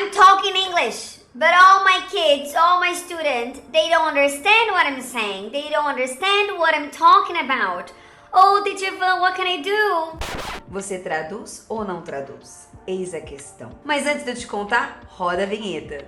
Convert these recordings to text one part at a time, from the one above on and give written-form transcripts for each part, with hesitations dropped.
I'm talking English, but all my kids, all my students, they don't understand what I'm saying. They don't understand what I'm talking about. Oh, teacher Van, what can I do? Você traduz ou não traduz? Eis a questão. Mas antes de eu te contar, roda a vinheta.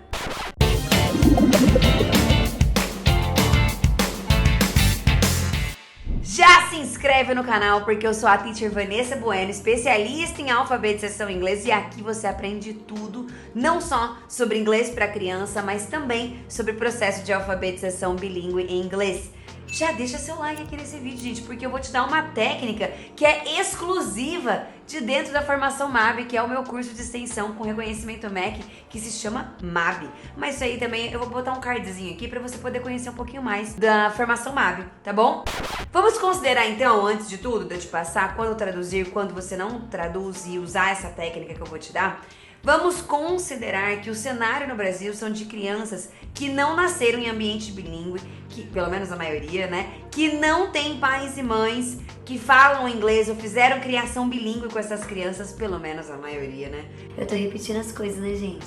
Já se inscreve no canal porque eu sou a Teacher Vanessa Bueno, especialista em alfabetização em inglês, e aqui você aprende tudo, não só sobre inglês para criança, mas também sobre o processo de alfabetização bilíngue em inglês. Já deixa seu like aqui nesse vídeo, gente, porque eu vou te dar uma técnica que é exclusiva de dentro da formação MAB, que é o meu curso de extensão com reconhecimento MEC, que se chama MAB. Mas isso aí também eu vou botar um cardzinho aqui para você poder conhecer um pouquinho mais da formação MAB, tá bom? Vamos considerar então, antes de tudo, de eu te passar quando traduzir, quando você não traduz e usar essa técnica que eu vou te dar. Vamos considerar que o cenário no Brasil são de crianças que não nasceram em ambiente bilíngue, que, pelo menos a maioria, né? Que não tem pais e mães que falam inglês ou fizeram criação bilíngue com essas crianças, pelo menos a maioria, né? Eu tô repetindo as coisas, né, gente?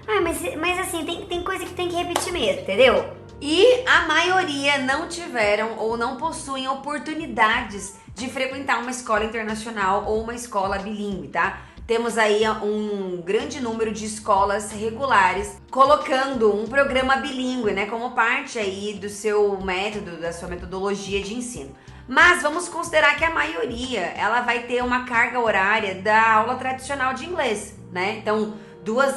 Ah, mas assim, tem coisa que tem que repetir mesmo, entendeu? E a maioria não tiveram ou não possuem oportunidades de frequentar uma escola internacional ou uma escola bilíngue, tá? Temos aí um grande número de escolas regulares colocando um programa bilíngue, né, como parte aí do seu método, da sua metodologia de ensino. Mas vamos considerar que a maioria, ela vai ter uma carga horária da aula tradicional de inglês, né? Então, duas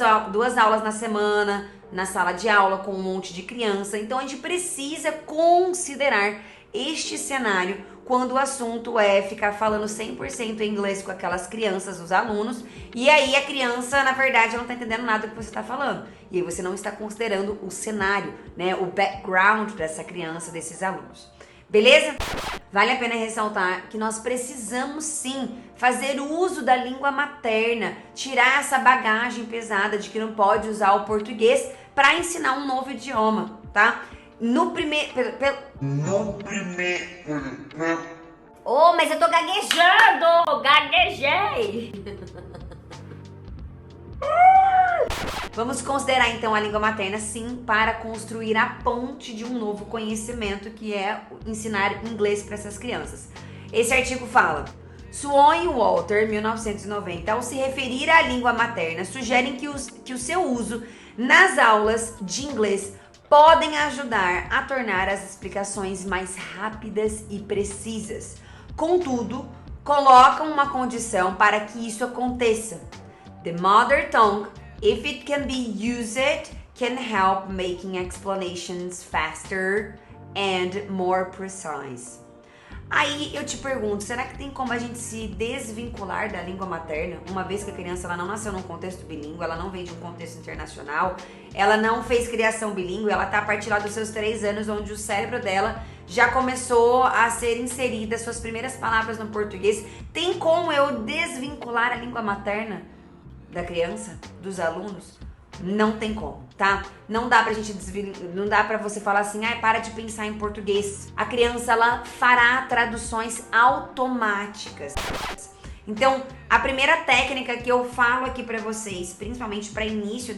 aulas na semana, na sala de aula com um monte de criança. Então, a gente precisa considerar este cenário quando o assunto é ficar falando 100% em inglês com aquelas crianças, os alunos, e aí a criança, na verdade, não tá entendendo nada do que você tá falando. E aí você não está considerando o cenário, né, o background dessa criança, desses alunos. Beleza? Vale a pena ressaltar que nós precisamos sim fazer uso da língua materna, tirar essa bagagem pesada de que não pode usar o português para ensinar um novo idioma, tá? Oh, mas eu tô gaguejando! Gaguejei! Vamos considerar então a língua materna sim para construir a ponte de um novo conhecimento, que é ensinar inglês para essas crianças. Esse artigo fala: Swan e Walter, 1990, ao se referir à língua materna, sugerem que o seu uso nas aulas de inglês podem ajudar a tornar as explicações mais rápidas e precisas. Contudo, colocam uma condição para que isso aconteça. The mother tongue, if it can be used, can help making explanations faster and more precise. Aí eu te pergunto, será que tem como a gente se desvincular da língua materna, uma vez que a criança ela não nasceu num contexto bilíngue, ela não vem de um contexto internacional, ela não fez criação bilíngue, ela tá a partir lá dos seus 3 anos, onde o cérebro dela já começou a ser inserida suas primeiras palavras no português. Tem como eu desvincular a língua materna da criança, dos alunos? Não tem como, tá? Não dá pra gente não dá pra você falar assim, para de pensar em português. A criança, ela fará traduções automáticas. Então, a primeira técnica que eu falo aqui pra vocês, principalmente para início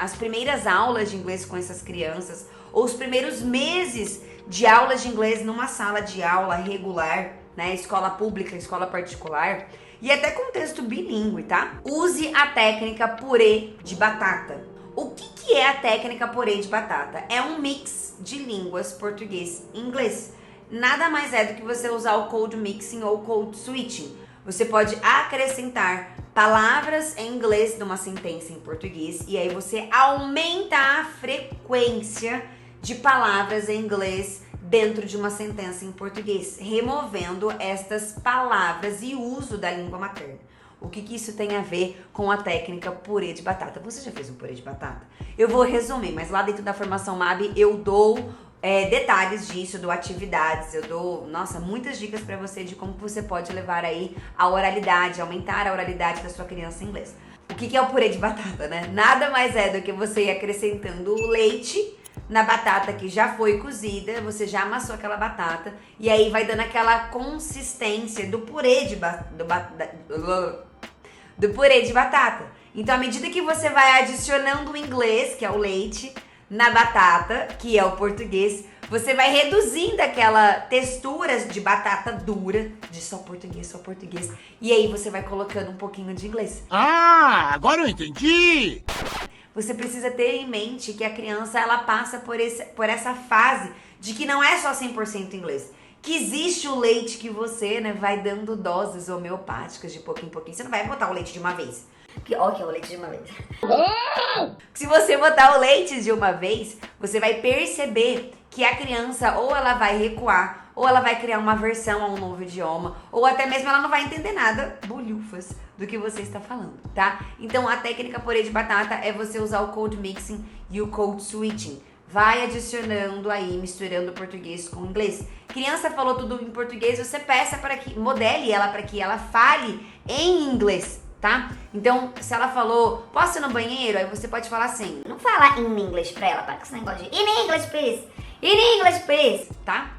as primeiras aulas de inglês com essas crianças, ou os primeiros meses de aulas de inglês numa sala de aula regular, né, escola pública, escola particular, e até contexto bilíngue, tá? Use a técnica purê de batata. O que é a técnica purê de batata? É um mix de línguas português e inglês. Nada mais é do que você usar o code mixing ou code switching. Você pode acrescentar palavras em inglês numa sentença em português e aí você aumenta a frequência de palavras em inglês dentro de uma sentença em português, removendo estas palavras e uso da língua materna. O que isso tem a ver com a técnica purê de batata? Você já fez um purê de batata? Eu vou resumir, mas lá dentro da formação MAB eu dou detalhes disso, dou atividades, eu dou, muitas dicas pra você de como você pode levar aí a oralidade, aumentar a oralidade da sua criança em inglês. O que é o purê de batata, né? Nada mais é do que você ir acrescentando o leite na batata que já foi cozida, você já amassou aquela batata e aí vai dando aquela consistência do purê de batata. Então, à medida que você vai adicionando o inglês, que é o leite, na batata, que é o português, você vai reduzindo aquela textura de batata dura, de só português. E aí você vai colocando um pouquinho de inglês. Ah, agora eu entendi! Você precisa ter em mente que a criança, ela passa por essa fase de que não é só 100% inglês. Que existe o leite que você, né, vai dando doses homeopáticas de pouquinho em pouquinho. Você não vai botar o leite de uma vez. Ó, que é o leite de uma vez. Se você botar o leite de uma vez, você vai perceber que a criança ou ela vai recuar, ou ela vai criar uma aversão a um novo idioma, ou até mesmo ela não vai entender nada, bolhufas, do que você está falando, tá? Então a técnica purê de batata é você usar o code mixing e o code switching. Vai adicionando aí, misturando o português com o inglês. Criança falou tudo em português, você peça para que, modele ela para que ela fale em inglês, tá? Então, se ela falou, posso ir no banheiro? Aí você pode falar assim. Não fala in English pra ela, para com esse negócio de in English, please. In English, please. Tá?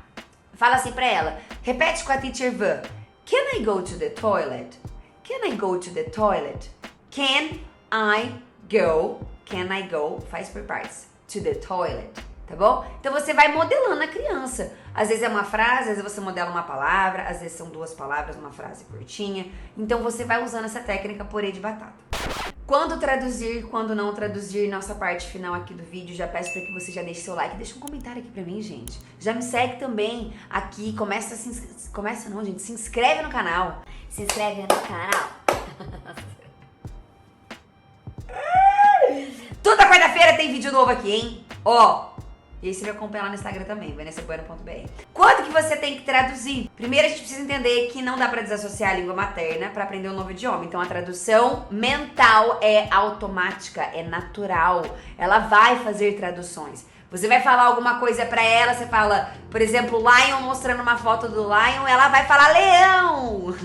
Fala assim pra ela. Repete com a teacher Van. Can I go to the toilet? Can I go to the toilet? Can I go, faz por partes, to the toilet, tá bom? Então você vai modelando a criança. Às vezes é uma frase, às vezes você modela uma palavra, às vezes são 2 palavras, uma frase curtinha. Então você vai usando essa técnica purê de batata. Quando traduzir, quando não traduzir, nossa parte final aqui do vídeo, já peço para que você já deixe seu like, deixa um comentário aqui pra mim, gente. Já me segue também aqui, se inscreve no canal. Se inscreve no canal. Toda quarta-feira tem vídeo novo aqui, hein? Ó, e aí você me acompanha lá no Instagram também, vanessabueno.br. Quanto que você tem que traduzir? Primeiro a gente precisa entender que não dá pra desassociar a língua materna pra aprender um novo idioma. Então a tradução mental é automática, é natural. Ela vai fazer traduções. Você vai falar alguma coisa pra ela, você fala, por exemplo, Lion, mostrando uma foto do Lion, ela vai falar leão.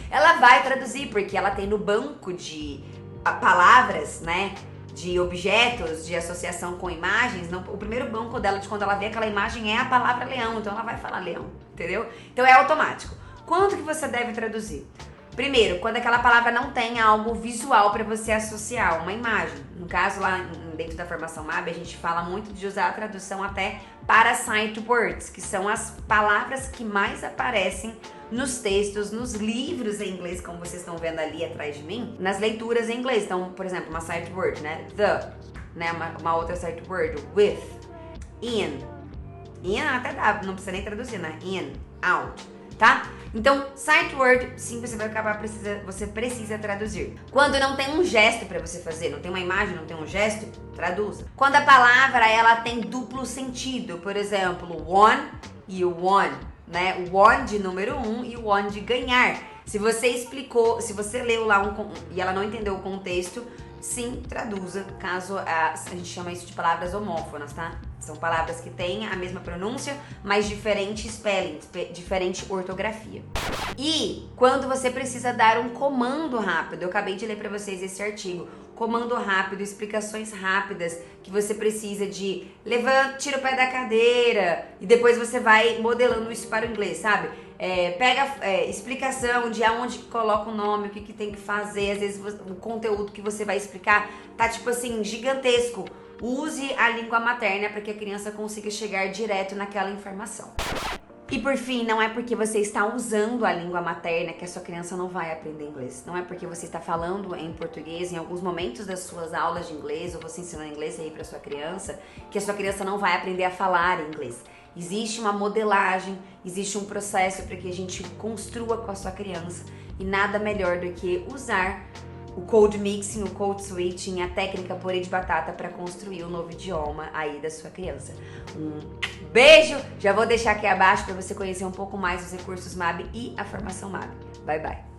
Ela vai traduzir, porque ela tem no banco de palavras, né? De objetos, de associação com imagens, o primeiro banco dela de quando ela vê aquela imagem é a palavra leão, então ela vai falar leão, entendeu? Então é automático. Quando que você deve traduzir? Primeiro, quando aquela palavra não tem algo visual para você associar, uma imagem. No caso, lá dentro da formação MAB, a gente fala muito de usar a tradução até para sight words, que são as palavras que mais aparecem nos textos, nos livros em inglês, como vocês estão vendo ali atrás de mim, nas leituras em inglês. Então, por exemplo, uma sight word, né? The, né? Uma outra sight word, with, in. In até dá, não precisa nem traduzir, né? In, out, tá? Então, sight word, sim, você precisa traduzir. Quando não tem um gesto pra você fazer, não tem uma imagem, não tem um gesto, traduza. Quando a palavra, ela tem duplo sentido, por exemplo, one e o one, né? O one de número 1 e o one de ganhar. Se você explicou, se você leu lá e ela não entendeu o contexto, sim, traduza, caso a gente chama isso de palavras homófonas, tá? São palavras que têm a mesma pronúncia, mas diferente spelling, diferente ortografia. E quando você precisa dar um comando rápido, eu acabei de ler pra vocês esse artigo, comando rápido, explicações rápidas, que você precisa de levanta, tira o pé da cadeira, e depois você vai modelando isso para o inglês, sabe? Pega explicação de aonde que coloca o nome, o que que tem que fazer, às vezes o conteúdo que você vai explicar tá tipo assim, gigantesco. Use a língua materna para que a criança consiga chegar direto naquela informação. E por fim, não é porque você está usando a língua materna que a sua criança não vai aprender inglês. Não é porque você está falando em português em alguns momentos das suas aulas de inglês ou você ensinando inglês aí para sua criança que a sua criança não vai aprender a falar inglês. Existe uma modelagem, existe um processo para que a gente construa com a sua criança e nada melhor do que usar o code mixing, o code switching, a técnica purê de batata para construir um novo idioma aí da sua criança. Um beijo! Já vou deixar aqui abaixo para você conhecer um pouco mais os recursos MAB e a formação MAB. Bye, bye!